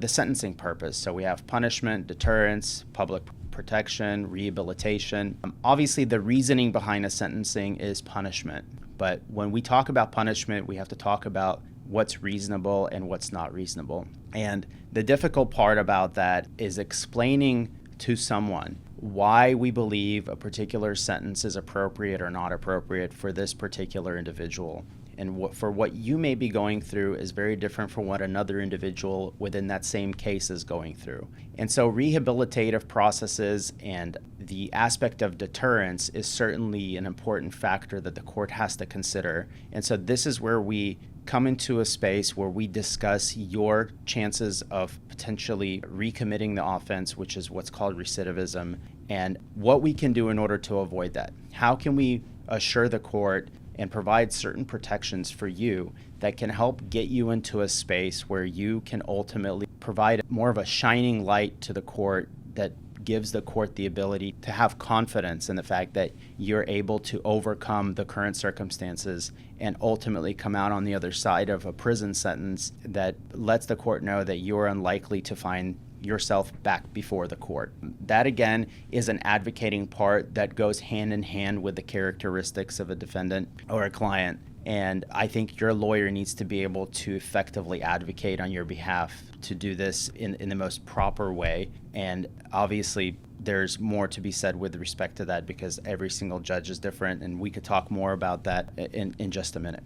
the sentencing purpose. So we have punishment, deterrence, public protection, rehabilitation. Obviously, the reasoning behind a sentencing is punishment. But when we talk about punishment, we have to talk about what's reasonable and what's not reasonable. And the difficult part about that is explaining to someone why we believe a particular sentence is appropriate or not appropriate for this particular individual. And for what you may be going through is very different from what another individual within that same case is going through. And so rehabilitative processes and the aspect of deterrence is certainly an important factor that the court has to consider. And so this is where we come into a space where we discuss your chances of potentially recommitting the offense, which is what's called recidivism, and what we can do in order to avoid that. How can we assure the court and provide certain protections for you that can help get you into a space where you can ultimately provide more of a shining light to the court that gives the court the ability to have confidence in the fact that you're able to overcome the current circumstances and ultimately come out on the other side of a prison sentence that lets the court know that you're unlikely to find yourself back before the court. That, again, is an advocating part that goes hand in hand with the characteristics of a defendant or a client. And I think your lawyer needs to be able to effectively advocate on your behalf to do this in the most proper way. And obviously, there's more to be said with respect to that because every single judge is different, and we could talk more about that in just a minute.